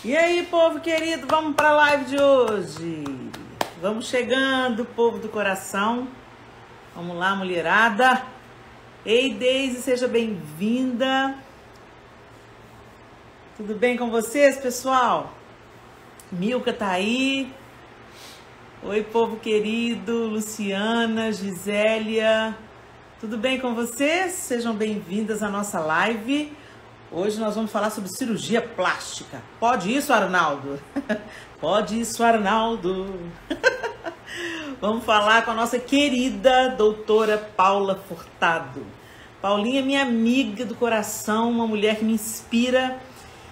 E aí, povo querido, vamos para a live de hoje. Vamos chegando, povo do coração. Vamos lá, mulherada. Ei, Deise, seja bem-vinda. Tudo bem com vocês, pessoal? Milka tá aí. Oi, povo querido. Luciana, Gisélia. Tudo bem com vocês? Sejam bem-vindas à nossa live. Hoje nós vamos falar sobre cirurgia plástica. Pode isso, Arnaldo? Pode isso, Arnaldo. Vamos falar com a nossa querida doutora Paula Furtado. Paulinha é minha amiga do coração, uma mulher que me inspira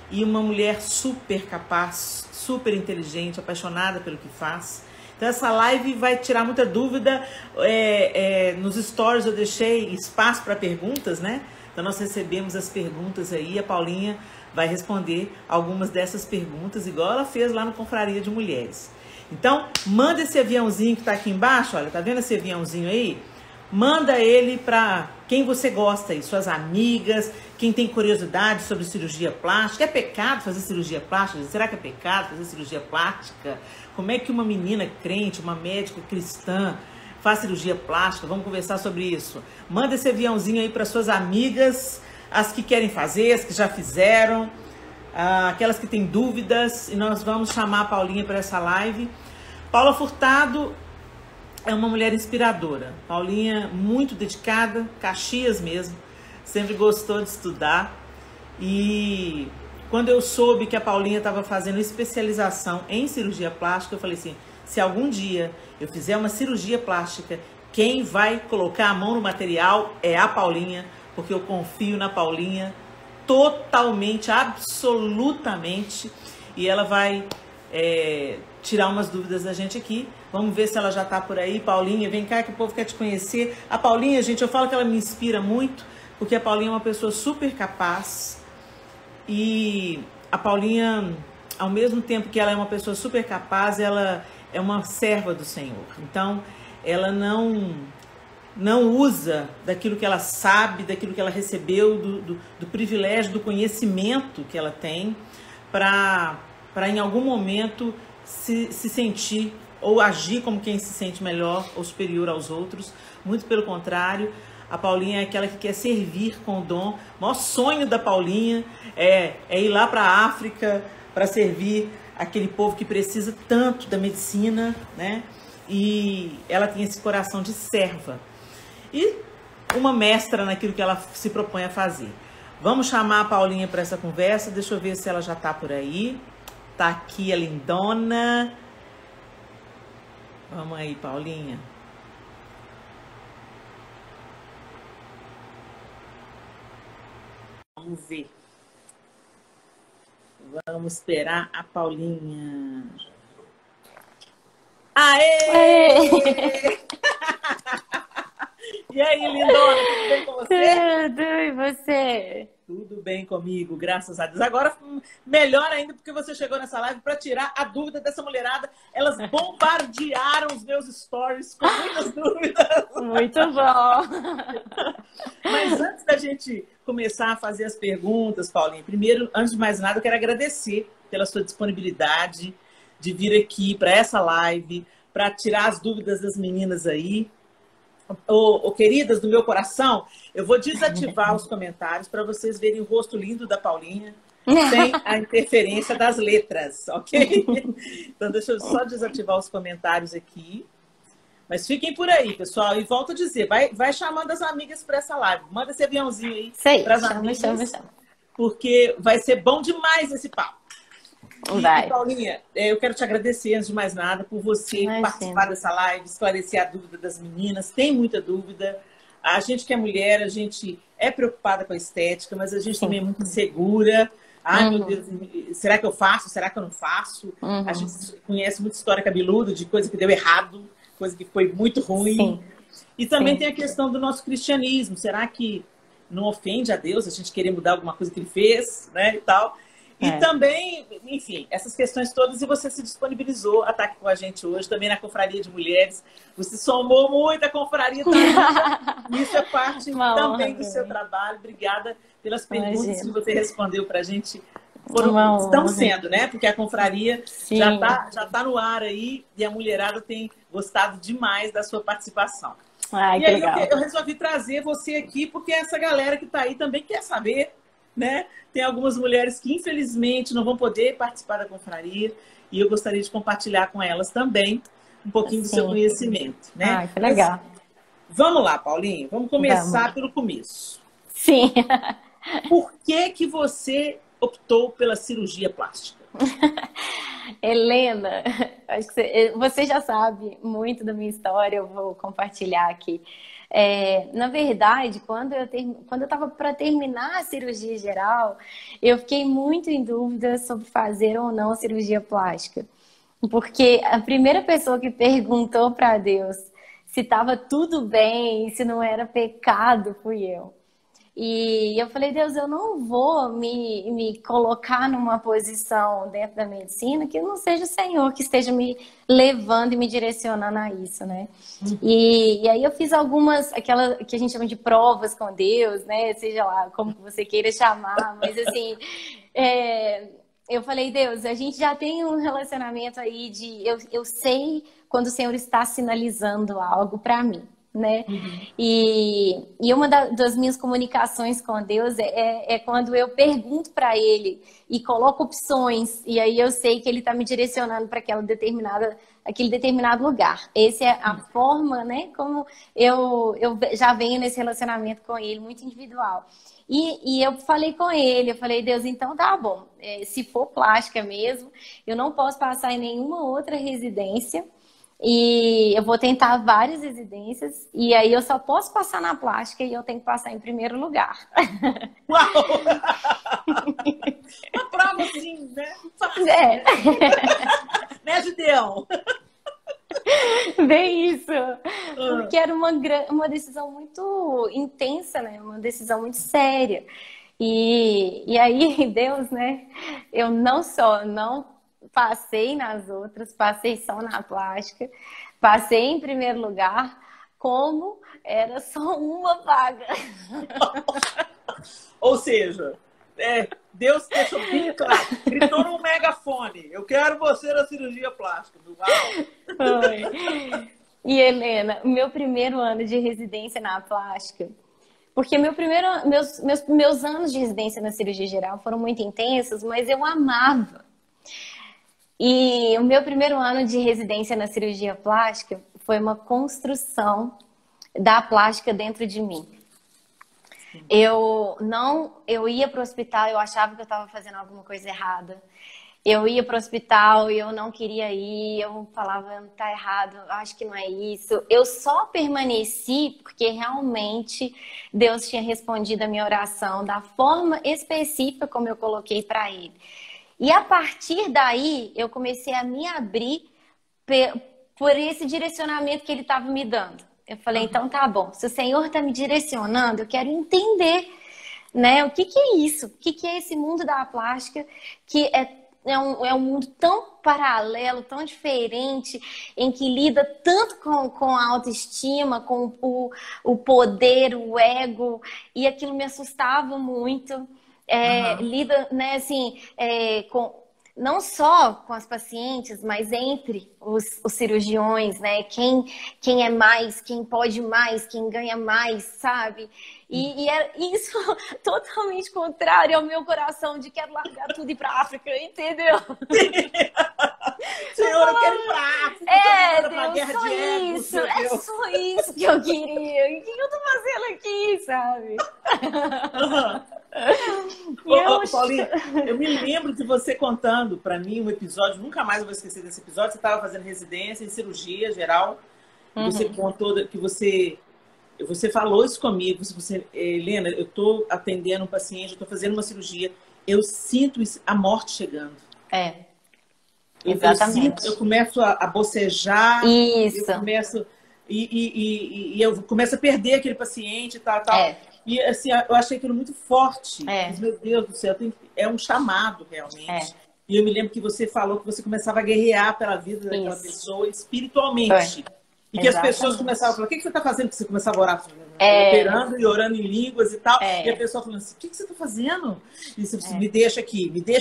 e uma mulher super capaz, super inteligente, apaixonada pelo que faz. Então essa live vai tirar muita dúvida. Nos stories eu deixei espaço para perguntas, né? Então nós recebemos as perguntas aí, a Paulinha vai responder algumas dessas perguntas, igual ela fez lá no Confraria de Mulheres. Então, manda esse aviãozinho que tá aqui embaixo, olha, tá vendo esse aviãozinho aí? Manda ele para quem você gosta aí, suas amigas, quem tem curiosidade sobre cirurgia plástica. É pecado fazer cirurgia plástica? Será que é pecado fazer cirurgia plástica? Como é que uma menina crente, uma médica cristã, faz cirurgia plástica? Vamos conversar sobre isso. Manda esse aviãozinho aí para suas amigas, as que querem fazer, as que já fizeram, aquelas que têm dúvidas, e nós vamos chamar a Paulinha para essa live. Paula Furtado é uma mulher inspiradora. Paulinha muito dedicada, Caxias mesmo, sempre gostou de estudar. E quando eu soube que a Paulinha estava fazendo especialização em cirurgia plástica, eu falei assim, se algum dia eu fizer uma cirurgia plástica, quem vai colocar a mão no material é a Paulinha, porque eu confio na Paulinha totalmente, absolutamente, e ela vai tirar umas dúvidas da gente aqui. Vamos ver se ela já tá por aí. Paulinha, vem cá que o povo quer te conhecer. A Paulinha, gente, eu falo que ela me inspira muito, porque a Paulinha é uma pessoa super capaz, e a Paulinha, ao mesmo tempo que ela é uma pessoa super capaz, ela é uma serva do Senhor. Então, ela não usa daquilo que ela sabe, daquilo que ela recebeu, do privilégio, do conhecimento que ela tem, para em algum momento se sentir ou agir como quem se sente melhor ou superior aos outros. Muito pelo contrário, a Paulinha é aquela que quer servir com o dom. O maior sonho da Paulinha é ir lá para a África para servir aquele povo que precisa tanto da medicina, né? E ela tem esse coração de serva e uma mestra naquilo que ela se propõe a fazer. Vamos chamar a Paulinha para essa conversa. Deixa eu ver se ela já está por aí. Tá aqui a lindona. Vamos aí, Paulinha. Vamos ver. Vamos esperar a Paulinha. Aê! Aê! E aí, lindona, tudo bem com você? Tudo, e você? Tudo bem comigo, graças a Deus. Agora, melhor ainda, porque você chegou nessa live para tirar a dúvida dessa mulherada. Elas bombardearam os meus stories com muitas dúvidas. Muito bom! Mas antes da gente começar a fazer as perguntas, Paulinha, primeiro, antes de mais nada, eu quero agradecer pela sua disponibilidade de vir aqui para essa live, para tirar as dúvidas das meninas aí. Queridas do meu coração, eu vou desativar os comentários para vocês verem o rosto lindo da Paulinha sem a interferência das letras, ok? Então deixa eu só desativar os comentários aqui. Mas fiquem por aí, pessoal. E volto a dizer, vai chamando as amigas para essa live. Manda esse aviãozinho aí para as amigas, porque vai ser bom demais esse papo. E, Paulinha, eu quero te agradecer, antes de mais nada, por você participar dessa live, esclarecer a dúvida das meninas. Tem muita dúvida. A gente que é mulher, a gente é preocupada com a estética, mas a gente também é muito insegura. Ai, meu Deus, será que eu faço? Será que eu não faço? A gente conhece muita história cabeluda de coisa que deu errado, coisa que foi muito ruim. Sim. E também tem a questão do nosso cristianismo. Será que não ofende a Deus a gente querer mudar alguma coisa que ele fez, né, e tal? E também, enfim, essas questões todas, e você se disponibilizou a estar aqui com a gente hoje, também na Confraria de Mulheres. Você somou muito a Confraria também. Isso é parte também do seu trabalho. Obrigada pelas perguntas que você respondeu para a gente estão sendo, né? Porque a confraria Sim. já tá no ar aí e a mulherada tem gostado demais da sua participação. Ai, e que aí legal. eu resolvi trazer você aqui porque essa galera que está aí também quer saber, né? Tem algumas mulheres que infelizmente não vão poder participar da confraria e eu gostaria de compartilhar com elas também um pouquinho do seu conhecimento, né? Ai, que legal. Mas, vamos lá, Paulinho, vamos começar pelo começo. Sim. Por que você optou pela cirurgia plástica? Helena, acho que você já sabe muito da minha história, eu vou compartilhar aqui. Na verdade, quando eu estava para terminar a cirurgia geral, eu fiquei muito em dúvida sobre fazer ou não a cirurgia plástica. Porque a primeira pessoa que perguntou para Deus se estava tudo bem, se não era pecado, fui eu. E eu falei, Deus, eu não vou me colocar numa posição dentro da medicina que não seja o Senhor que esteja me levando e me direcionando a isso, né? E aí eu fiz algumas, aquela que a gente chama de provas com Deus, né? Seja lá como você queira chamar, mas assim, eu falei, Deus, a gente já tem um relacionamento aí de... Eu sei quando o Senhor está sinalizando algo para mim. Né? E uma das minhas comunicações com Deus é quando eu pergunto para Ele e coloco opções, e aí eu sei que Ele está me direcionando para aquele determinado lugar. Essa é a forma, né, como eu já venho nesse relacionamento com Ele, muito individual. E eu falei com Ele, eu falei, Deus, então tá bom, se for plástica mesmo, eu não posso passar em nenhuma outra residência. E eu vou tentar várias residências e aí eu só posso passar na plástica e eu tenho que passar em primeiro lugar. Uau! Uma prova assim, né? Né, Gideão? Bem isso. Porque era uma decisão muito intensa, né? Uma decisão muito séria. E aí, Deus, né? Eu não passei nas outras, passei só na plástica, passei em primeiro lugar, como era só uma vaga. Ou seja, Deus deixou bem claro, gritou num megafone, eu quero você na cirurgia plástica. Uau. Foi. E Helena, o meu primeiro ano de residência na plástica, porque meus anos de residência na cirurgia geral foram muito intensos, mas eu amava. E o meu primeiro ano de residência na cirurgia plástica foi uma construção da plástica dentro de mim. Eu ia para o hospital, eu achava que eu estava fazendo alguma coisa errada. Eu ia para o hospital e eu não queria ir, eu falava, tá errado, acho que não é isso. Eu só permaneci porque realmente Deus tinha respondido a minha oração da forma específica como eu coloquei para Ele. E a partir daí, eu comecei a me abrir por esse direcionamento que Ele estava me dando. Eu falei, então tá bom, se o Senhor está me direcionando, eu quero entender, né, o que é isso? O que é esse mundo da plástica, que é um mundo tão paralelo, tão diferente, em que lida tanto com a autoestima, com o poder, o ego, e aquilo me assustava muito. Lida, né, assim, não só com as pacientes, mas entre os cirurgiões, né? Quem é mais, quem pode mais, quem ganha mais, sabe? E era isso totalmente contrário ao meu coração de quero largar tudo e ir pra África, entendeu? Senhor, eu quero ir pra África. Deus, só isso. É só isso que eu queria. O que eu tô fazendo aqui, sabe? Paulinho, eu me lembro de você contando para mim um episódio, nunca mais eu vou esquecer desse episódio. Você estava fazendo residência em cirurgia geral. Você contou que você falou isso comigo. Helena, eu estou atendendo um paciente, eu estou fazendo uma cirurgia, eu sinto a morte chegando. Exatamente. Eu começo a bocejar. Isso. Eu começo a perder aquele paciente e tal. E assim, eu achei aquilo muito forte. Mas, meu Deus do céu, é um chamado realmente. E eu me lembro que você falou que você começava a guerrear pela vida daquela pessoa espiritualmente. E que as pessoas começavam a Exatamente. falar, o que você está fazendo? Que você começava a orar, É, operando e orando em línguas e tal. E a é, pessoa falando assim, o que você está fazendo? E você disse, é. me deixa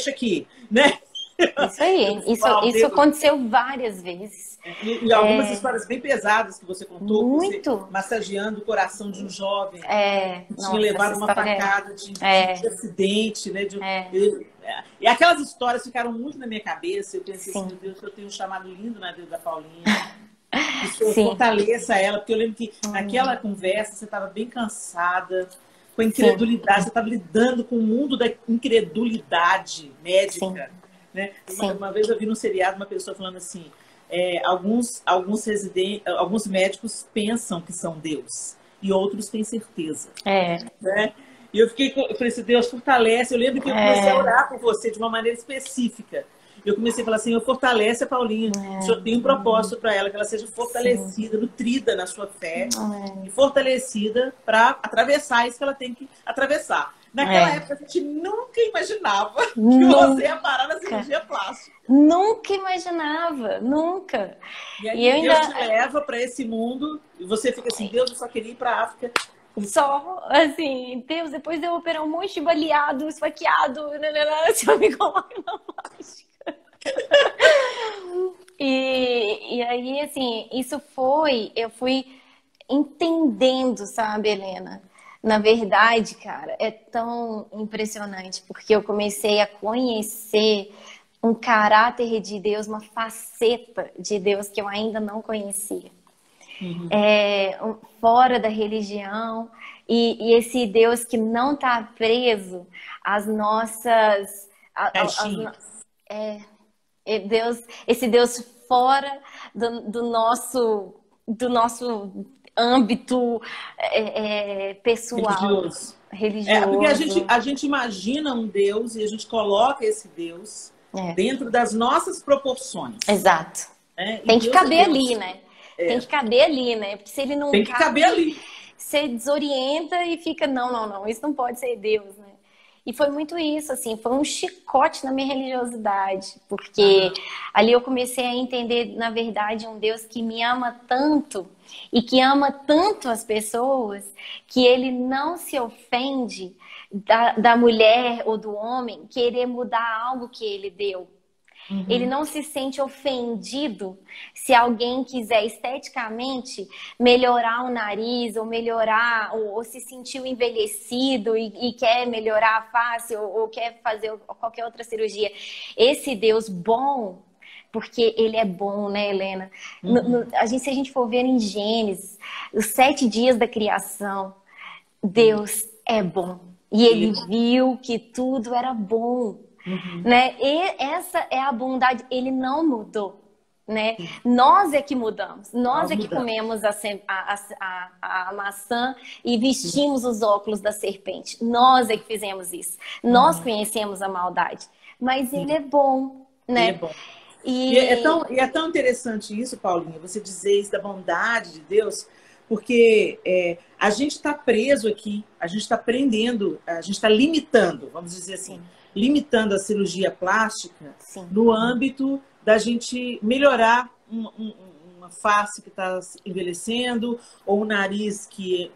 aqui, né? Isso Eu aí. disse, uau, Isso Deus. aconteceu várias vezes. E algumas histórias bem pesadas que você contou, que você Muito. massageando o coração de um jovem que tinha Nossa, essa levado uma história facada é, de acidente, né? é, E aquelas histórias ficaram muito na minha cabeça. Eu pensei assim, meu sim, Deus, eu tenho um chamado lindo na vida da Paulinha. Que o Senhor sim, fortaleça ela, porque eu lembro que naquela conversa você estava bem cansada, com a sim, incredulidade, você estava lidando com o mundo da incredulidade sim, médica. Né? sim. Uma vez eu vi no seriado uma pessoa falando assim, alguns médicos pensam que são Deus e outros têm certeza. É, Né? E eu falei assim, Deus fortalece. Eu lembro que eu comecei a é, orar por você de uma maneira específica. Eu comecei a falar assim, eu fortalece a Paulinha. O Senhor tem um propósito para ela, que ela seja sim, fortalecida, nutrida na sua fé e é, fortalecida para atravessar isso que ela tem que atravessar. Naquela é. época, a gente nunca imaginava que você ia parar na Nunca, cirurgia plástica. nunca imaginava, nunca. E E eu aí ainda Deus te leva para esse mundo e você fica assim, Deus, eu só queria ir para a África. só, assim, Deus, depois de eu operar um monte de baleado, esfaqueado, nananã, se eu me coloco na plástica. E aí, assim, eu fui entendendo, sabe, Helena? Na verdade, cara, é tão impressionante, porque eu comecei a conhecer um caráter de Deus, uma faceta de Deus que eu ainda não conhecia. Uhum. Fora da religião, e esse Deus que não está preso às nossas. Caixinhas. Esse Deus fora do nosso âmbito pessoal, Religioso. Porque religioso. a gente imagina um Deus e a gente coloca esse Deus É, dentro das nossas proporções. exato. Né? E Tem que Deus é caber Deus. ali, né? Tem que caber ali, né? Porque se ele não Tem que caber cabe, ali. você desorienta e fica, não, não, não, isso não pode ser Deus, né? E foi muito isso, assim, foi um chicote na minha religiosidade, porque Aham. ali eu comecei a entender, na verdade, um Deus que me ama tanto e que ama tanto as pessoas, que ele não se ofende da mulher ou do homem querer mudar algo que ele deu. Ele Uhum. não se sente ofendido se alguém quiser esteticamente melhorar o nariz ou melhorar ou se sentiu envelhecido e quer melhorar a face ou quer fazer qualquer outra cirurgia. Esse Deus bom, porque ele é bom, né, Helena? Uhum. Se a gente for ver em Gênesis, os 7 dias da criação, Deus é bom. E Ele é ele bom. viu que tudo era bom, Uhum. né? E essa é a bondade, ele não mudou, né? Sim. Nós é que mudamos, nós Nós é que mudamos. comemos a maçã e vestimos os óculos da serpente. Nós é que fizemos isso. Nós Uhum. conhecemos a maldade, mas Sim. ele é bom, Ele é né? bom. E E é tão interessante isso, Paulinha, você dizer isso da bondade de Deus, porque a gente está preso aqui, a gente está aprendendo, a gente está limitando, vamos dizer assim, sim, limitando a cirurgia plástica sim. no âmbito da gente melhorar uma face que está envelhecendo, ou um nariz que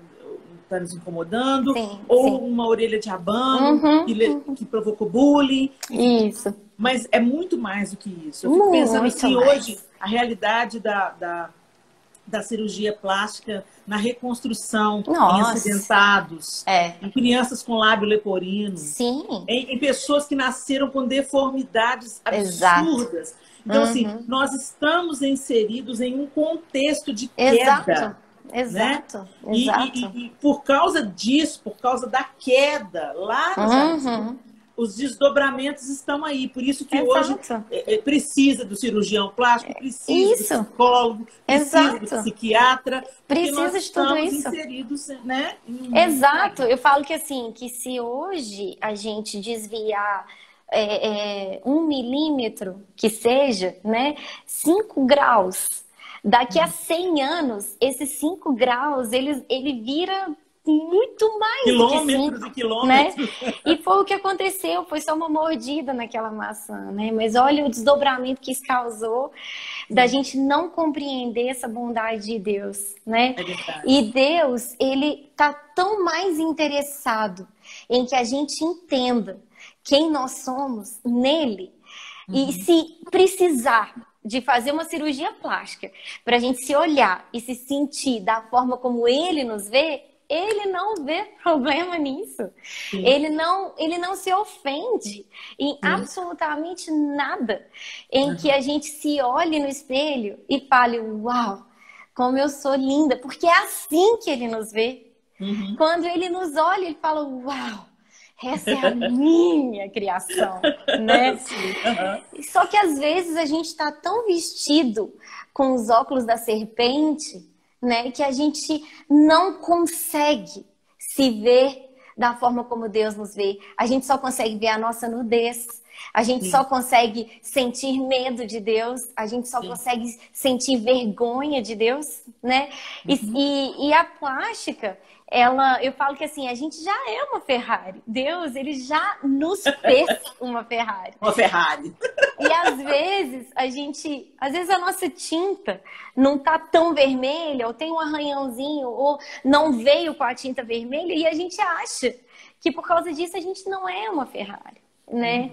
está nos incomodando, Sim, ou sim. uma orelha de abano Uhum, uhum. que provocou bullying, enfim. Isso. Mas é muito mais do que isso. Eu fico pensando Muito assim, hoje, mais. a realidade da cirurgia plástica na reconstrução em Nossa. acidentados, É. em crianças com lábio leporino, Sim. em pessoas que nasceram com deformidades Exato. absurdas. Então, assim, Uhum. nós estamos inseridos em um contexto de Exato. queda, né? Exato. Exato. E por causa disso, por causa da queda lá no jardim, Uhum. os desdobramentos estão aí. Por isso que hoje Exato. precisa do cirurgião plástico, precisa do Isso. psicólogo, precisa do Exato. psiquiatra, porque nós Precisa de tudo estamos isso. inseridos, né, em um mundo Exato. caído. Eu falo que assim, que se hoje a gente desviar 1 milímetro, que seja, né, 5 graus, daqui a 100 anos, esses 5 graus, ele vira muito mais do que 5, Quilômetros e né? quilômetros. E foi o que aconteceu, foi só uma mordida naquela maçã, né? Mas olha o desdobramento que isso causou da gente não compreender essa bondade de Deus, né? É verdade. E Deus, ele tá tão mais interessado em que a gente entenda quem nós somos nele. E se precisar de fazer uma cirurgia plástica para a gente se olhar e se sentir da forma como ele nos vê, ele não vê problema nisso. Ele não se ofende em absolutamente nada em que a gente se olhe no espelho e fale, uau, como eu sou linda, porque é assim que ele nos vê. Quando ele nos olha, ele fala, uau, essa é a minha criação, né? Só que às vezes a gente está tão vestido com os óculos da serpente, né, que a gente não consegue se ver da forma como Deus nos vê. A gente só consegue ver a nossa nudez. A gente só consegue sentir medo de Deus. A gente só consegue sentir vergonha de Deus, né? E a plástica, eu falo que assim, a gente já é uma Ferrari. Deus, ele já nos fez uma Ferrari. Uma Ferrari. E às vezes a nossa tinta não tá tão vermelha, ou tem um arranhãozinho, ou não veio com a tinta vermelha, e a gente acha que por causa disso a gente não é uma Ferrari, né?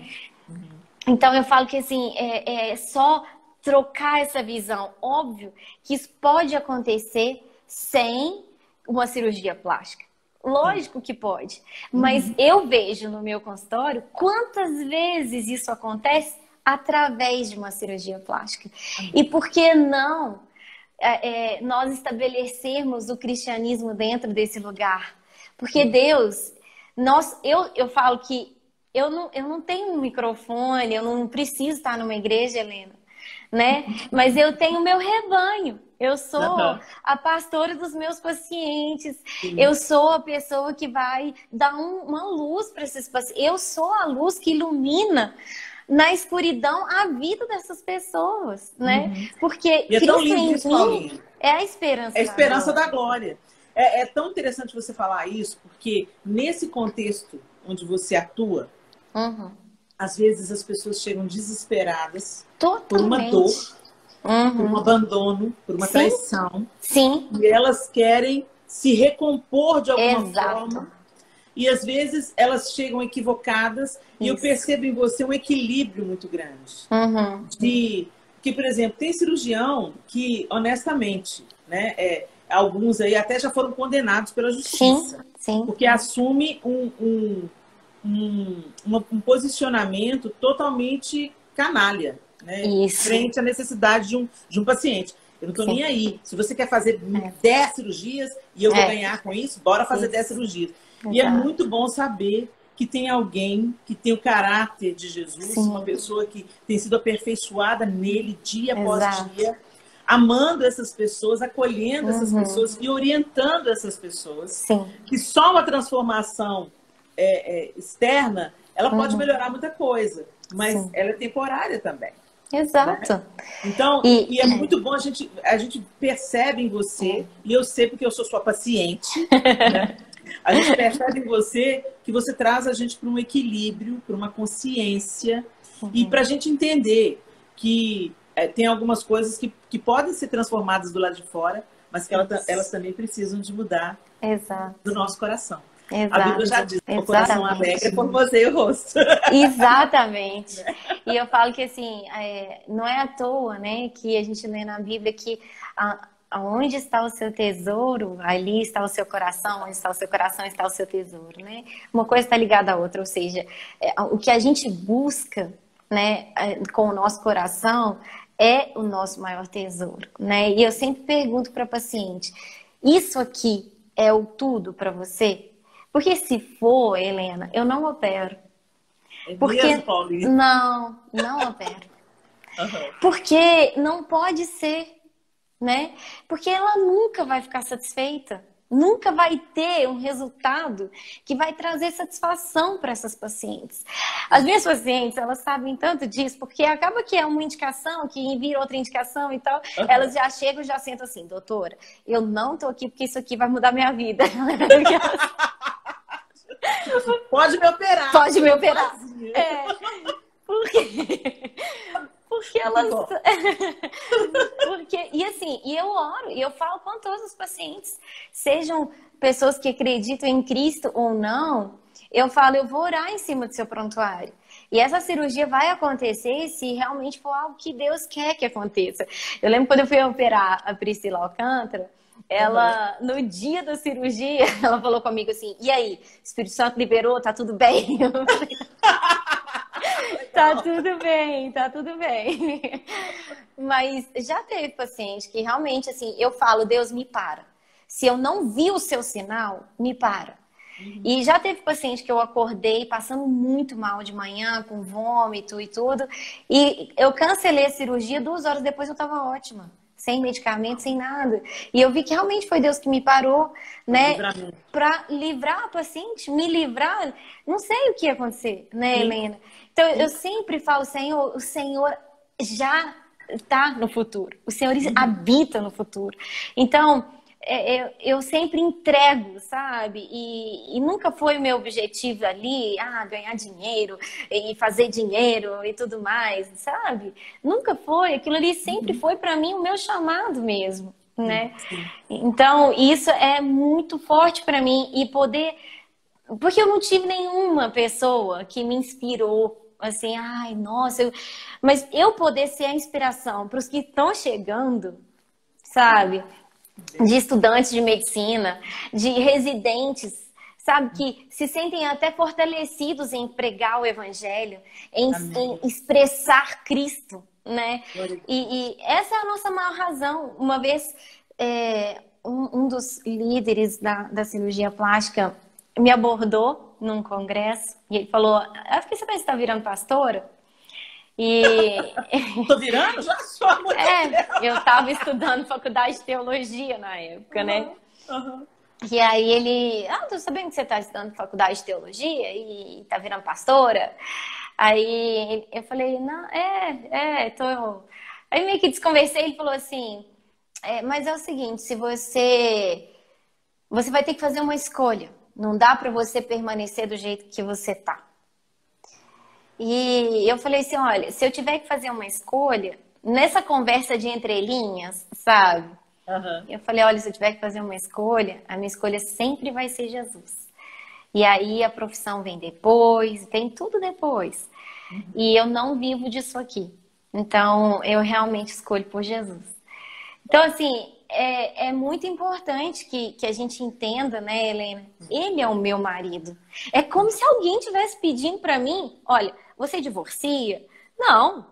Então eu falo que assim, é só trocar essa visão. Óbvio que isso pode acontecer sem uma cirurgia plástica. Lógico que pode. Mas eu vejo no meu consultório quantas vezes isso acontece através de uma cirurgia plástica. E por que não nós estabelecermos o cristianismo dentro desse lugar? Porque Deus, eu falo que eu não tenho um microfone, eu não preciso estar numa igreja, Helena, né? Mas eu tenho o meu rebanho. Eu sou a pastora dos meus pacientes. Eu sou a pessoa que vai dar uma luz para esses pacientes. Eu sou a luz que ilumina na escuridão a vida dessas pessoas, né? Porque E é tão Cristo lindo em isso, mim Paulinho. é a esperança. É a esperança da glória. É tão interessante você falar isso, porque nesse contexto onde você atua, às vezes as pessoas chegam desesperadas por uma dor, por um abandono, por uma traição. Sim. E elas querem se recompor de alguma forma. E às vezes elas chegam equivocadas. E eu percebo em você um equilíbrio muito grande. Que, por exemplo, tem cirurgião que, honestamente, né, alguns aí até já foram condenados pela justiça. Sim. Porque assume um posicionamento totalmente canalha, né? Frente à necessidade de um paciente. Eu não estou nem aí. Se você quer fazer 10 cirurgias e eu vou ganhar com isso, bora fazer 10 cirurgias. E é muito bom saber que tem alguém que tem o caráter de Jesus, uma pessoa que tem sido aperfeiçoada nele dia após dia, amando essas pessoas, acolhendo essas pessoas e orientando essas pessoas. Que só uma transformação externa, ela pode melhorar muita coisa, mas ela é temporária também. Exato. Né? Então, e é muito bom, a gente percebe em você, e eu sei porque eu sou sua paciente, né? A gente percebe em você que você traz a gente para um equilíbrio, para uma consciência, e para a gente entender que tem algumas coisas que podem ser transformadas do lado de fora, mas que elas também precisam de mudar do nosso coração. A Bíblia já diz, o coração alegre é por você e o rosto. Exatamente. E eu falo que assim, não é à toa, né, que a gente lê na Bíblia que aonde está o seu tesouro, ali está o seu coração, onde está o seu coração, está o seu tesouro, né? Uma coisa está ligada à outra, ou seja, o que a gente busca, né, com o nosso coração é o nosso maior tesouro, né? E eu sempre pergunto para a paciente, isso aqui é o tudo para você? Porque se for, Helena, eu não opero. Porque mesmo, Paulinho? Não opero. Porque não pode ser, né? Porque ela nunca vai ficar satisfeita. Nunca vai ter um resultado que vai trazer satisfação para essas pacientes. As minhas pacientes, elas sabem tanto disso, porque acaba que é uma indicação, que vira outra indicação e tal. Elas já chegam, já sentam assim, doutora, eu não tô aqui porque isso aqui vai mudar minha vida. Pode me operar. Pode me operar. É, porque elas... E assim, e eu oro, e eu falo com todos os pacientes, sejam pessoas que acreditam em Cristo ou não, eu falo, eu vou orar em cima do seu prontuário. E essa cirurgia vai acontecer se realmente for algo que Deus quer que aconteça. Eu lembro quando eu fui operar a Priscila Alcântara, ela, no dia da cirurgia, ela falou comigo assim, e aí, o Espírito Santo liberou, tá tudo bem? Eu falei, tá tudo bem, tá tudo bem. Mas já teve paciente que realmente, assim, eu falo, Deus, me para. Se eu não vi o seu sinal, me para. E já teve paciente que eu acordei passando muito mal de manhã, com vômito e tudo, e eu cancelei a cirurgia, 2 horas depois eu tava ótima. Sem medicamento, sem nada. E eu vi que realmente foi Deus que me parou, né? Para livrar a paciente, me livrar. Não sei o que ia acontecer, né, Sim. Helena? Então, eu sempre falo, Senhor, o Senhor já está no futuro. O Senhor habita no futuro. Então, eu sempre entrego, sabe? E nunca foi o meu objetivo ali, ganhar dinheiro e fazer dinheiro e tudo mais, sabe? Nunca foi. Aquilo ali sempre foi para mim o meu chamado mesmo, né? Então, isso é muito forte para mim e poder... Porque eu não tive nenhuma pessoa que me inspirou, assim, nossa... Mas eu poder ser a inspiração para os que estão chegando, sabe? De estudantes de medicina, de residentes, sabe, que se sentem até fortalecidos em pregar o evangelho, em expressar Cristo, né? E essa é a nossa maior razão. Uma vez, um dos líderes da cirurgia plástica me abordou num congresso e ele falou, eu fiquei sabendo que você está virando pastora? E... Tô virando? Já sou. Eu estava estudando faculdade de teologia na época, né? E aí ele... tô sabendo que você está estudando faculdade de teologia e tá virando pastora? Aí eu falei, não, tô... Aí meio que desconversei, ele falou assim, mas é o seguinte, se você vai ter que fazer uma escolha. Não dá para você permanecer do jeito que você tá. E eu falei assim, olha, se eu tiver que fazer uma escolha, nessa conversa de entrelinhas, sabe? Eu falei, olha, se eu tiver que fazer uma escolha, a minha escolha sempre vai ser Jesus. E aí a profissão vem depois, vem tudo depois. E eu não vivo disso aqui. Então, eu realmente escolho por Jesus. Então, assim, é muito importante que a gente entenda, né, Helena? Ele é o meu marido. É como se alguém estivesse pedindo para mim, olha, você divorcia? Não.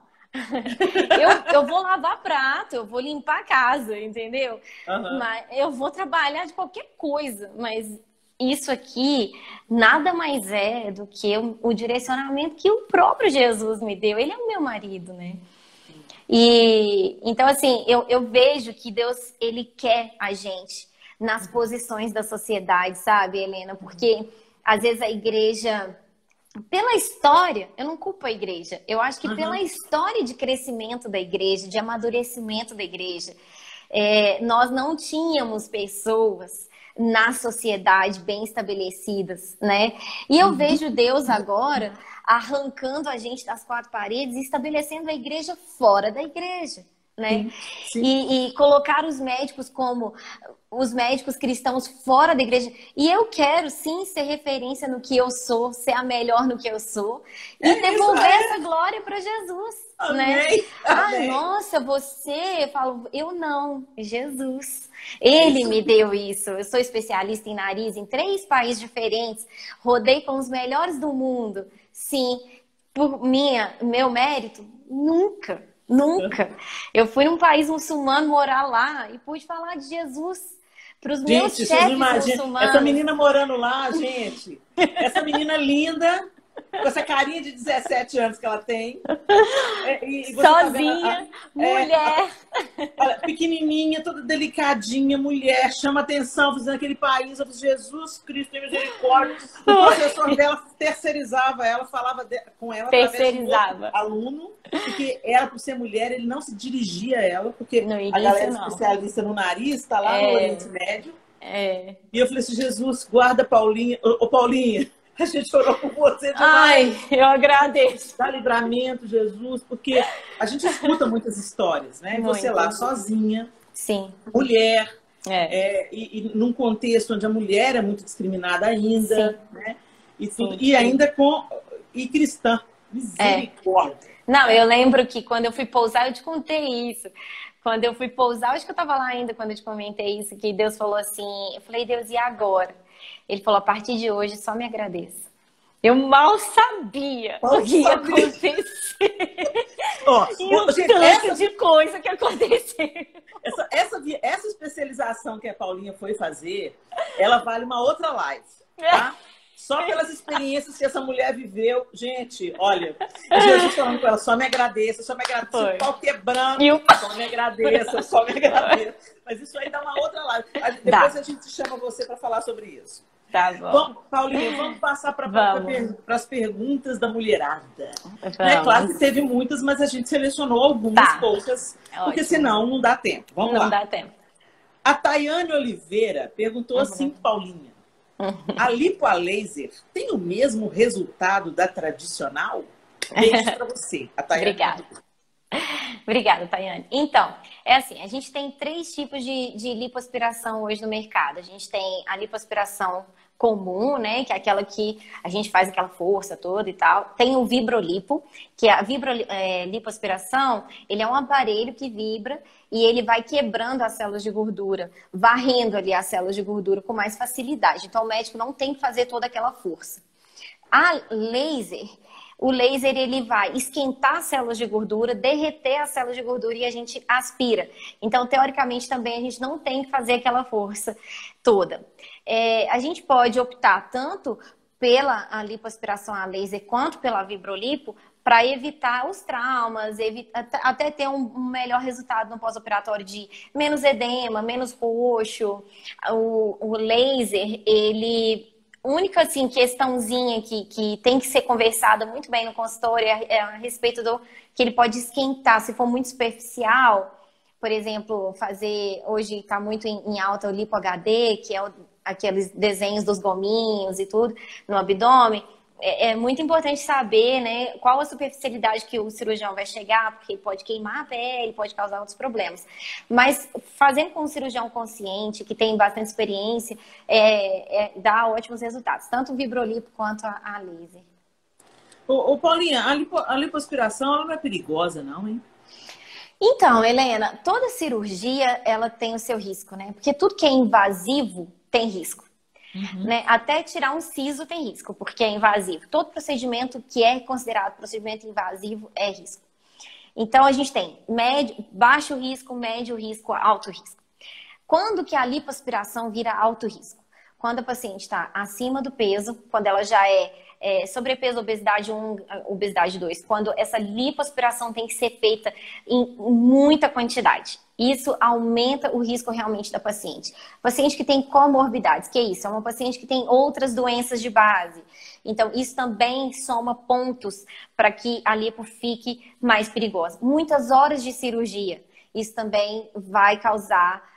Eu vou lavar prato, eu vou limpar a casa, entendeu? Mas eu vou trabalhar de qualquer coisa, mas isso aqui nada mais é do que o direcionamento que o próprio Jesus me deu. Ele é o meu marido, né? E então, assim, eu vejo que Deus, ele quer a gente nas posições da sociedade, sabe, Helena? Porque às vezes a igreja, pela história, eu não culpo a igreja, eu acho que pela história de crescimento da igreja, de amadurecimento da igreja, nós não tínhamos pessoas na sociedade bem estabelecidas, né? E eu vejo Deus agora arrancando a gente das 4 paredes e estabelecendo a igreja fora da igreja, né? E colocar os médicos como os médicos cristãos fora da igreja. E eu quero, sim, ser referência no que eu sou, ser a melhor no que eu sou e devolver essa glória para Jesus, né? Amém. Nossa, você... Eu falo, eu não, Jesus. Ele me deu isso. Eu sou especialista em nariz em 3 países diferentes. Rodei com os melhores do mundo. Sim, por meu mérito? Nunca. Eu fui num país muçulmano morar lá e pude falar de Jesus para os meus chefes muçulmanos. Essa menina morando lá, gente. Essa menina linda, Com essa carinha de 17 anos que ela tem. E você Sozinha, mulher. Pequenininha, toda delicadinha, mulher, chama atenção, fazendo aquele país. Eu falei, Jesus Cristo, tem misericórdia. O professor dela terceirizava ela, falava com ela através de outro aluno, porque ela, por ser mulher, ele não se dirigia a ela, porque a galera especialista no nariz está lá no Oriente Médio. E eu falei assim, Jesus, guarda Paulinha. Ô, Paulinha, a gente orou por você demais. Ai, eu agradeço. Dá livramento, Jesus, porque a gente escuta muitas histórias, né? Muito. Você lá sozinha, sim, mulher, e num contexto onde a mulher é muito discriminada ainda, né? E, tudo, e ainda e cristã. Misericórdia. Não, eu lembro que quando eu fui pousar, eu te contei isso. Quando eu fui pousar, acho que eu estava lá ainda quando eu te comentei isso, que Deus falou assim, eu falei, Deus, e agora? Ele falou, a partir de hoje, só me agradeça. Eu mal sabia o que ia acontecer. E o tanto de coisa que aconteceu. Essa especialização que a Paulinha foi fazer, ela vale uma outra live, tá? Só pelas experiências que essa mulher viveu. Gente, olha, Jesus falando com ela, só me agradeça, só me agradeça. Se o pau quebrando, só me agradeça, só me agradeça. Mas isso aí dá uma outra live. Depois a gente chama você para falar sobre isso. Tá bom. Bom, Paulinha, vamos passar para as perguntas da mulherada. É claro que teve muitas, mas a gente selecionou algumas poucas, porque senão não dá tempo. Vamos lá. Não dá tempo. A Tayane Oliveira perguntou assim, Paulinha. A lipo a laser tem o mesmo resultado da tradicional? Beijo para você, a Tayane. Obrigada. Obrigada, Tayane. Então, é assim, a gente tem 3 tipos de lipoaspiração hoje no mercado. A gente tem a lipoaspiração comum, né, que é aquela que a gente faz aquela força toda e tal. Tem o vibrolipo, que a lipoaspiração, ele é um aparelho que vibra e ele vai quebrando as células de gordura, varrendo ali as células de gordura com mais facilidade. Então, o médico não tem que fazer toda aquela força. O laser, ele vai esquentar as células de gordura, derreter as células de gordura e a gente aspira. Então, teoricamente, também a gente não tem que fazer aquela força toda. A gente pode optar tanto pela lipoaspiração a laser quanto pela vibrolipo para evitar os traumas, até ter um melhor resultado no pós-operatório de menos edema, menos roxo. O laser, ele... única assim, questãozinha que tem que ser conversada muito bem no consultório é a respeito do que ele pode esquentar. Se for muito superficial, por exemplo, hoje está muito em alta o Lipo HD, que é aqueles desenhos dos gominhos e tudo no abdômen. É muito importante saber, né, qual a superficialidade que o cirurgião vai chegar, porque pode queimar a pele, pode causar outros problemas. Mas fazendo com um cirurgião consciente, que tem bastante experiência, dá ótimos resultados, tanto o vibrolipo quanto a laser. Ô Paulinha, a lipoaspiração ela não é perigosa, não, hein? Então, Helena, toda cirurgia ela tem o seu risco, né? Porque tudo que é invasivo tem risco. Né? Até tirar um siso tem risco, porque é invasivo. Todo procedimento que é considerado procedimento invasivo é risco. Então, a gente tem baixo risco, médio risco, alto risco. Quando que a lipoaspiração vira alto risco? Quando a paciente está acima do peso, quando ela já é sobrepeso, obesidade 1, obesidade 2, quando essa lipoaspiração tem que ser feita em muita quantidade. Isso aumenta o risco realmente da paciente. Paciente que tem comorbidades, que é isso? É uma paciente que tem outras doenças de base. Então, isso também soma pontos para que a lipo fique mais perigosa. Muitas horas de cirurgia, isso também vai causar...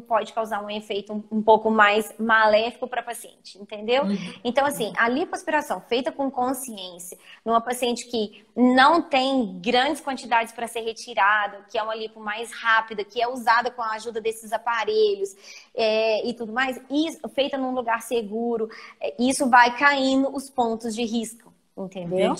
pode causar um efeito um pouco mais maléfico para a paciente, entendeu? Então, assim, a lipoaspiração feita com consciência, numa paciente que não tem grandes quantidades para ser retirada, que é uma lipo mais rápida, que é usada com a ajuda desses aparelhos e tudo mais, e feita num lugar seguro, isso vai caindo os pontos de risco, entendeu?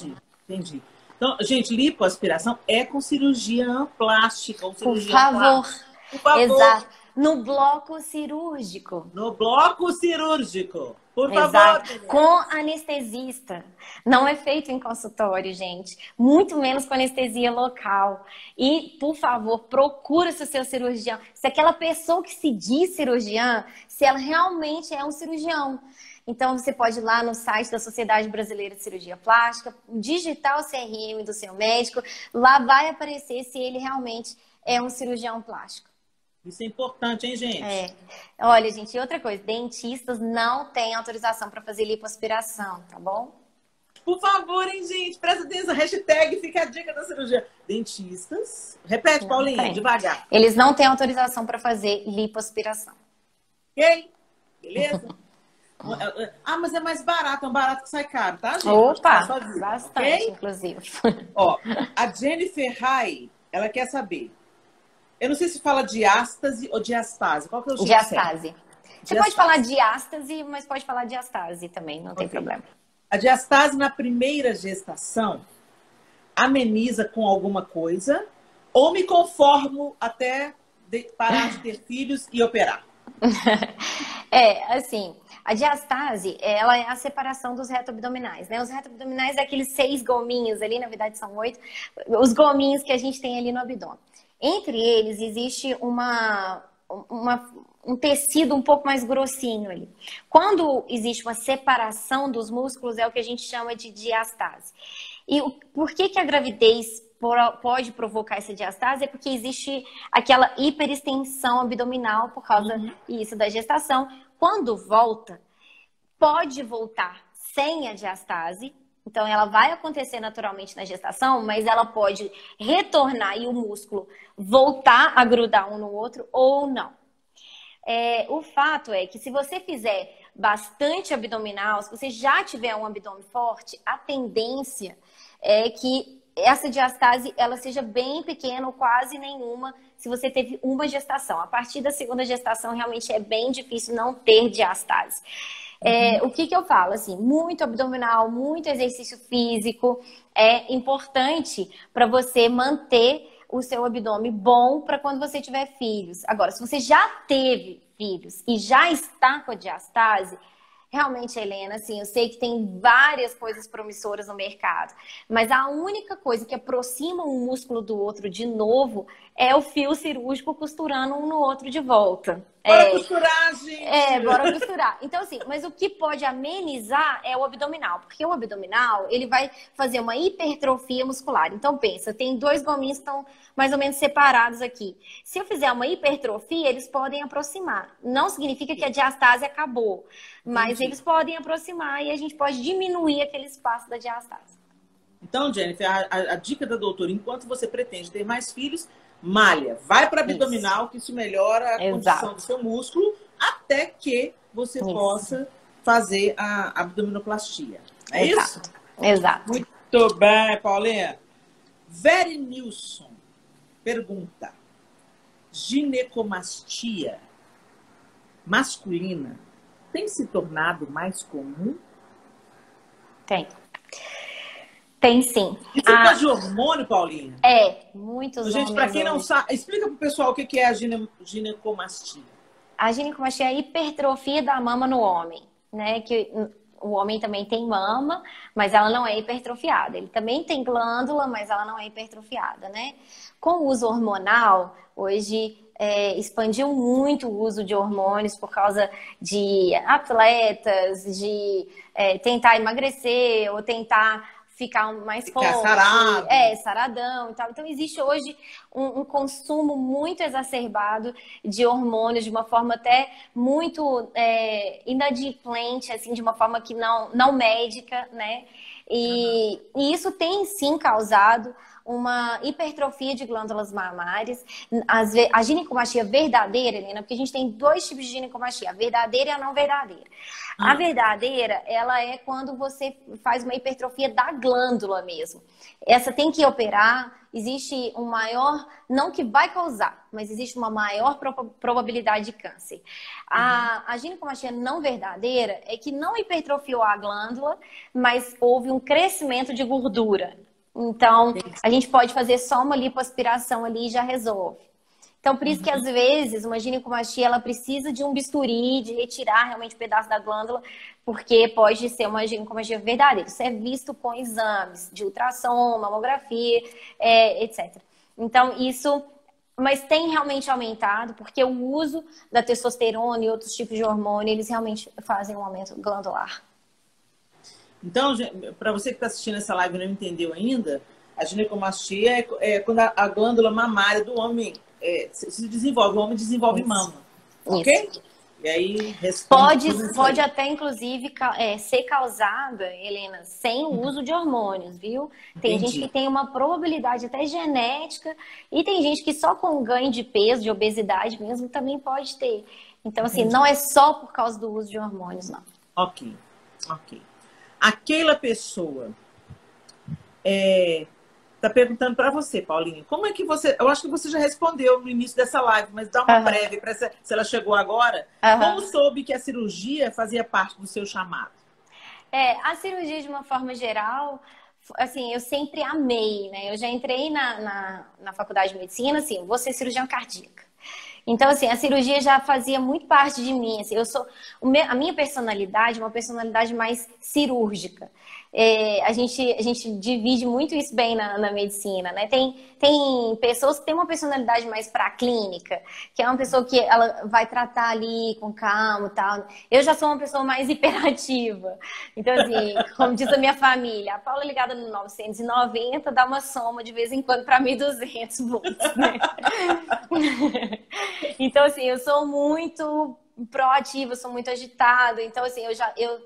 Entendi. Então, gente, lipoaspiração é com cirurgia plástica ou cirurgia plástica. Por favor. Exato. No bloco cirúrgico. No bloco cirúrgico. Por favor. Exato. Com anestesista. Não é feito em consultório, gente. Muito menos com anestesia local. E, por favor, procura se o seu cirurgião. Se aquela pessoa que se diz cirurgiã, se ela realmente é um cirurgião. Então, você pode ir lá no site da Sociedade Brasileira de Cirurgia Plástica, digitar o CRM do seu médico, lá vai aparecer se ele realmente é um cirurgião plástico. Isso é importante, hein, gente? É. Olha, gente, e outra coisa, dentistas não têm autorização para fazer lipoaspiração, tá bom? Por favor, hein, gente? Presta atenção. Hashtag fica a dica da cirurgia. Dentistas. Repete, Não Paulinha, tem. devagar. Eles não têm autorização para fazer lipoaspiração. Ok? Beleza? Ah, mas é mais barato. É um barato que sai caro, tá, gente? Opa, Só vida, bastante, ok? inclusive. Ó, a Jennifer Rai, ela quer saber. Eu não sei se fala diástase ou diastase. Qual que é o jeito certo? Diastase. Você pode falar diástase, mas pode falar diastase também, não tem problema. A diastase na primeira gestação ameniza com alguma coisa ou me conformo até parar de ter filhos e operar? Assim, a diastase, ela é a separação dos reto-abdominais, né? Os reto-abdominais é aqueles 6 gominhos ali, na verdade são 8, os gominhos que a gente tem ali no abdômen. Entre eles existe um tecido um pouco mais grossinho ali. Quando existe uma separação dos músculos, é o que a gente chama de diastase. E por que a gravidez pode provocar essa diastase? É porque existe aquela hiperextensão abdominal por causa isso da gestação. Quando volta, pode voltar sem a diastase. Então, ela vai acontecer naturalmente na gestação, mas ela pode retornar e o músculo voltar a grudar um no outro ou não. O fato é que se você fizer bastante abdominal, se você já tiver um abdômen forte, a tendência é que essa diastase ela seja bem pequena ou quase nenhuma se você teve uma gestação. A partir da segunda gestação, realmente é bem difícil não ter diastase. O que eu falo? Assim, muito abdominal, muito exercício físico é importante para você manter o seu abdômen bom para quando você tiver filhos. Agora, se você já teve filhos e já está com a diastase, realmente, Helena, assim, eu sei que tem várias coisas promissoras no mercado, mas a única coisa que aproxima um músculo do outro de novo é o fio cirúrgico costurando um no outro de volta. Bora costurar, gente! Bora costurar. Então, assim, mas o que pode amenizar é o abdominal, porque o abdominal, ele vai fazer uma hipertrofia muscular. Então, pensa, tem 2 gominhos que estão mais ou menos separados aqui. Se eu fizer uma hipertrofia, eles podem aproximar. Não significa que a diastase acabou, mas eles podem aproximar e a gente pode diminuir aquele espaço da diastase. Então, Jennifer, a dica da doutora, enquanto você pretende ter mais filhos, malha, vai para abdominal, que isso melhora a condição do seu músculo, até que você possa fazer a abdominoplastia. É isso? Exato. Muito bem, Paulinha. Veri Nilson pergunta: ginecomastia masculina tem se tornado mais comum? Tem sim. Isso é por causa de hormônio, Paulinha? Muitos Gente, para quem não sabe, explica pro pessoal o que é a ginecomastia. A ginecomastia é a hipertrofia da mama no homem, né? Que o homem também tem mama, mas ela não é hipertrofiada. Ele também tem glândula, mas ela não é hipertrofiada, né? Com o uso hormonal, hoje expandiu muito o uso de hormônios por causa de atletas, de tentar emagrecer ou tentar ficar mais forte, sarado. Saradão e tal. Então, existe hoje um consumo muito exacerbado de hormônios, de uma forma até muito inadimplente, assim, de uma forma que não médica, né? E isso tem, sim, causado uma hipertrofia de glândulas mamárias. A ginecomastia verdadeira, Helena, porque a gente tem 2 tipos de ginecomastia, a verdadeira e a não verdadeira. A verdadeira, ela é quando você faz uma hipertrofia da glândula mesmo. Essa tem que operar, existe um maior, não que vai causar, mas existe uma maior probabilidade de câncer. A ginecomastia não verdadeira é que não hipertrofiou a glândula, mas houve um crescimento de gordura. Então, a gente pode fazer só uma lipoaspiração ali e já resolve. Então, por isso que às vezes uma ginecomastia ela precisa de um bisturi, de retirar realmente um pedaço da glândula, porque pode ser uma ginecomastia verdadeira. Isso é visto com exames de ultrassom, mamografia, etc. Então, isso Mas tem realmente aumentado, porque o uso da testosterona e outros tipos de hormônio, eles realmente fazem um aumento glandular. Então, para você que está assistindo essa live e não entendeu ainda, a ginecomastia é quando a glândula mamária do homem se desenvolve, o homem desenvolve Isso. mama, ok? Isso. E aí responde Pode até, inclusive, ser causada, Helena, sem o uso de hormônios, viu? Tem Entendi. gente que tem uma probabilidade até genética e tem gente que só com ganho de peso, de obesidade mesmo, também pode ter. Então, assim, Entendi. não é só por causa do uso de hormônios, não. Ok. Aquela pessoa tá perguntando para você, Paulinha, como é que você... Eu acho que você já respondeu no início dessa live, mas dá uma prévia para se ela chegou agora. Como soube que a cirurgia fazia parte do seu chamado? A cirurgia, de uma forma geral, assim, eu sempre amei, né? Eu já entrei na faculdade de medicina, assim, vou ser cirurgiã cardíaca. Então, assim, a cirurgia já fazia muito parte de mim. Assim, a minha personalidade é uma personalidade mais cirúrgica. A gente divide muito isso bem na medicina, né? Tem pessoas que têm uma personalidade mais para a clínica, que é uma pessoa que ela vai tratar ali com calma e tal. Eu já sou uma pessoa mais hiperativa. Então, assim, como diz a minha família, a Paula ligada no 990 dá uma soma de vez em quando para 1.200 volts, né? Então, assim, eu sou muito proativa, sou muito agitada. Então, assim,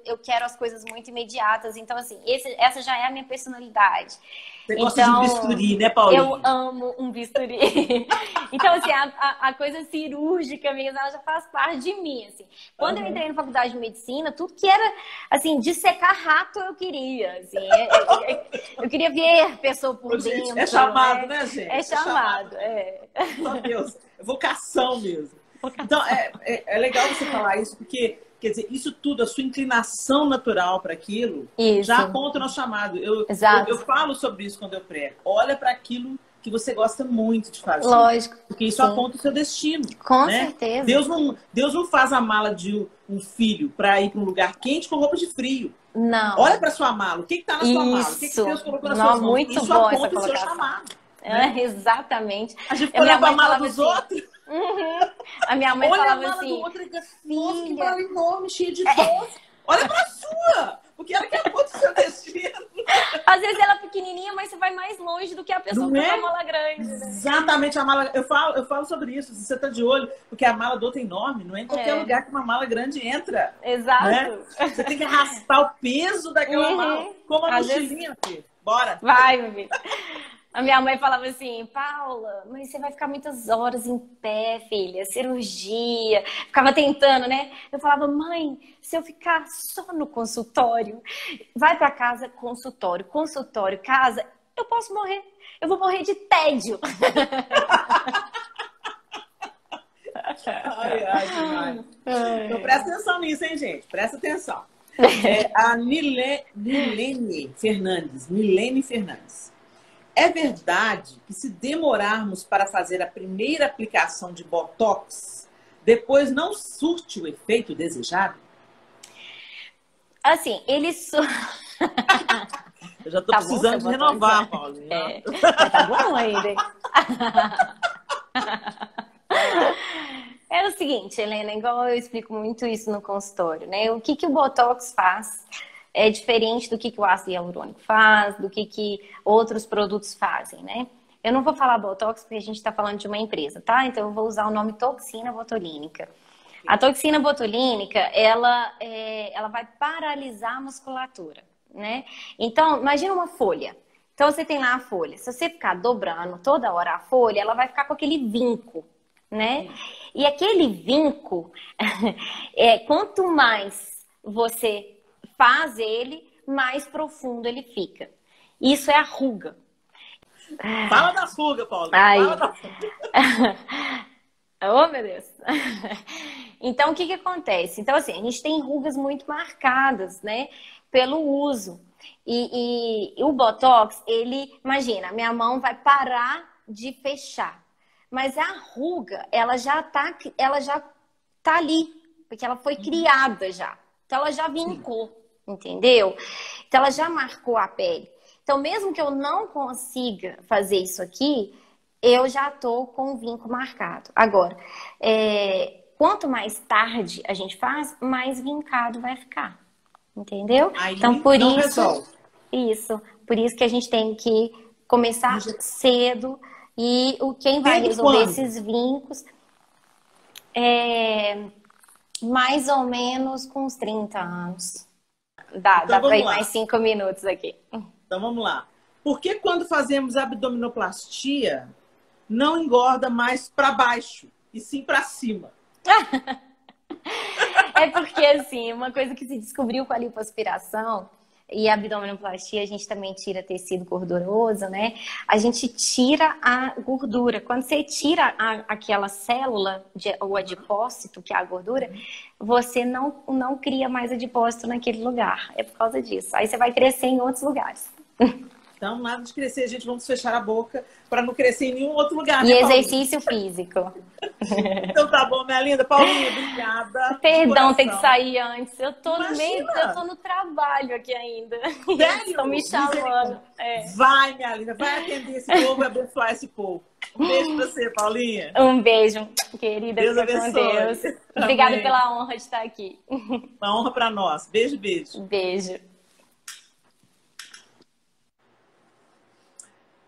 eu quero as coisas muito imediatas. Então, assim, essa já é a minha personalidade. Você gosta de um bisturi, né, Paulinha? Eu amo um bisturi. Então, assim, a coisa cirúrgica mesmo, ela já faz parte de mim, assim. Quando eu entrei na faculdade de medicina, tudo que era, assim, dissecar rato eu queria, assim. Eu queria ver a pessoa por dentro. É chamado, né, gente? É chamado, Meu Deus, é vocação mesmo. Então, é legal você falar isso, porque, quer dizer, isso tudo, a sua inclinação natural para aquilo, já aponta o nosso chamado. Eu falo sobre isso quando eu prego. Olha para aquilo que você gosta muito de fazer. Lógico. Porque isso aponta o seu destino. Com né? certeza. Deus não faz a mala de um filho para ir para um lugar quente com roupa de frio. Não. Olha para sua mala. O que está na sua mala? O que Deus colocou na sua mão? Isso aponta o seu chamado. Né? Exatamente. A gente olha para a mala dos outros. A minha mãe falava assim, do outro, nossa, que mala enorme, cheia de doce. Olha pra sua, porque ela quer muito o seu destino. Às vezes ela é pequenininha, mas você vai mais longe do que a pessoa com a mala grande. Né? Exatamente, a mala. Eu falo sobre isso, se você tá de olho, porque a mala do outro é enorme, não é em qualquer lugar que uma mala grande entra. Exato. Né? Você tem que arrastar o peso daquela mala, como a mochilinha, filho. Bora. Vai, meu filho. A minha mãe falava assim, Paula, mas você vai ficar muitas horas em pé, filha, cirurgia. Ficava tentando, né? Eu falava, mãe, se eu ficar só no consultório, vai pra casa, consultório, casa, eu posso morrer. Eu vou morrer de tédio. Demais. Então presta atenção nisso, hein, gente? Presta atenção. A Nilene Fernandes. É verdade que se demorarmos para fazer a primeira aplicação de Botox, depois não surte o efeito desejado? Assim, Eu já tô precisando de renovar, Paulinha. Tá bom ainda, hein? É o seguinte, Helena, igual eu explico muito isso no consultório, né? O que o Botox faz é diferente do que o ácido hialurônico faz, do que outros produtos fazem, né? Eu não vou falar Botox porque a gente está falando de uma empresa, tá? Então eu vou usar o nome toxina botulínica. A toxina botulínica, ela vai paralisar a musculatura, né? Então, imagina uma folha. Então você tem lá a folha. Se você ficar dobrando toda hora a folha, ela vai ficar com aquele vinco, né? E aquele vinco, quanto mais você faz ele, mais profundo ele fica. Isso é a ruga. Fala da ruga, Paula. Fala da ruga. Oh, meu Deus. Então, o que acontece? Então, assim, a gente tem rugas muito marcadas, né? Pelo uso. E o Botox, imagina, minha mão vai parar de fechar. Mas a ruga, ela já tá ali. Porque ela foi criada já. Então, ela já vincou. Entendeu? Então ela já marcou a pele. Então mesmo que eu não consiga fazer isso aqui, eu já estou com o vinco marcado. Agora, quanto mais tarde a gente faz, mais vincado vai ficar. Entendeu? Aí Então, por não isso, resolve. por isso que a gente tem que começar cedo e quem vai Cedo resolver quando? esses vincos é mais ou menos com uns 30 anos. Dá Então para vamos ir lá. mais 5 minutos aqui. Então vamos lá. Por que quando fazemos abdominoplastia não engorda mais para baixo e sim para cima? É porque, assim, uma coisa que se descobriu com a lipoaspiração e a abdominoplastia, a gente também tira tecido gorduroso, né? A gente tira a gordura. Quando você tira aquela célula, o adipócito, que é a gordura, você não cria mais adipócito naquele lugar. É por causa disso. Aí você vai crescer em outros lugares. Então, nada de crescer, gente. Vamos fechar a boca para não crescer em nenhum outro lugar. E né, Paulinha? exercício físico. Então tá bom, minha linda. Paulinha, obrigada. Perdão, tem que sair antes. Eu tô Imagina. eu tô no trabalho aqui ainda. Sério? Estão me chamando. Vai, minha linda. Vai atender esse povo e abençoar esse povo. Um beijo pra você, Paulinha. Um beijo, querida. Deus Fica com abençoe. Deus. Obrigada Amém. pela honra de estar aqui. Uma honra para nós. Beijo, beijo. Beijo.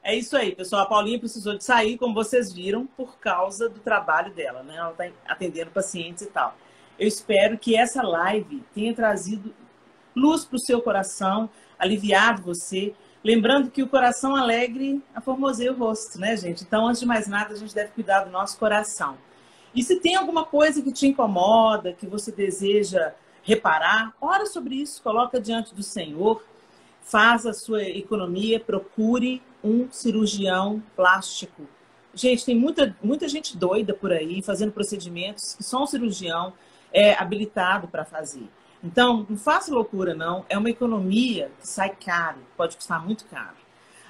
É isso aí, pessoal. A Paulinha precisou de sair, como vocês viram, por causa do trabalho dela, né? Ela está atendendo pacientes e tal. Eu espero que essa live tenha trazido luz para o seu coração, aliviado você. Lembrando que o coração alegre aformoseia o rosto, né, gente? Então, antes de mais nada, a gente deve cuidar do nosso coração. E se tem alguma coisa que te incomoda, que você deseja reparar, ora sobre isso, coloca diante do Senhor, faz a sua economia, procure um cirurgião plástico. Gente, tem muita gente doida por aí, fazendo procedimentos que só um cirurgião é habilitado para fazer. Então, não faça loucura, não. É uma economia que sai caro, pode custar muito caro.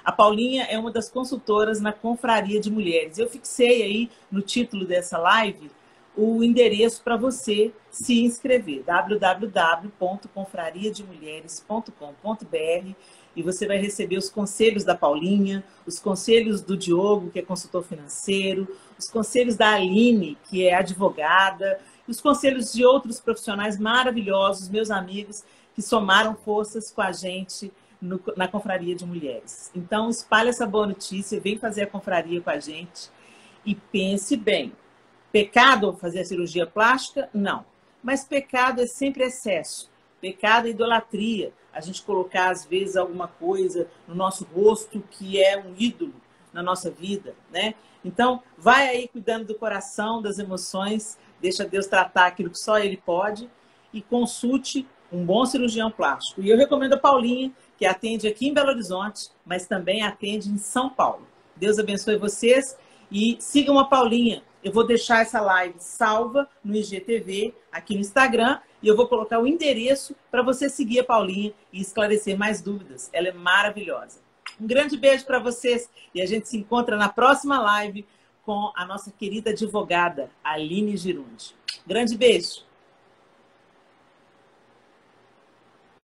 A Paulinha é uma das consultoras na Confraria de Mulheres. Eu fixei aí no título dessa live o endereço para você se inscrever, www.confrariademulheres.com.br, e você vai receber os conselhos da Paulinha, os conselhos do Diogo, que é consultor financeiro, os conselhos da Aline, que é advogada, os conselhos de outros profissionais maravilhosos, meus amigos, que somaram forças com a gente na Confraria de Mulheres. Então, espalhe essa boa notícia, vem fazer a confraria com a gente e pense bem. Pecado fazer a cirurgia plástica? Não. Mas pecado é sempre excesso. Pecado é idolatria. A gente colocar, às vezes, alguma coisa no nosso rosto que é um ídolo na nossa vida, né? Então, vai aí cuidando do coração, das emoções, deixa Deus tratar aquilo que só Ele pode e consulte um bom cirurgião plástico. E eu recomendo a Paulinha, que atende aqui em Belo Horizonte, mas também atende em São Paulo. Deus abençoe vocês e sigam a Paulinha. Eu vou deixar essa live salva no IGTV, aqui no Instagram, e eu vou colocar o endereço para você seguir a Paulinha e esclarecer mais dúvidas. Ela é maravilhosa. Um grande beijo para vocês e a gente se encontra na próxima live com a nossa querida advogada, Aline Girundi. Grande beijo!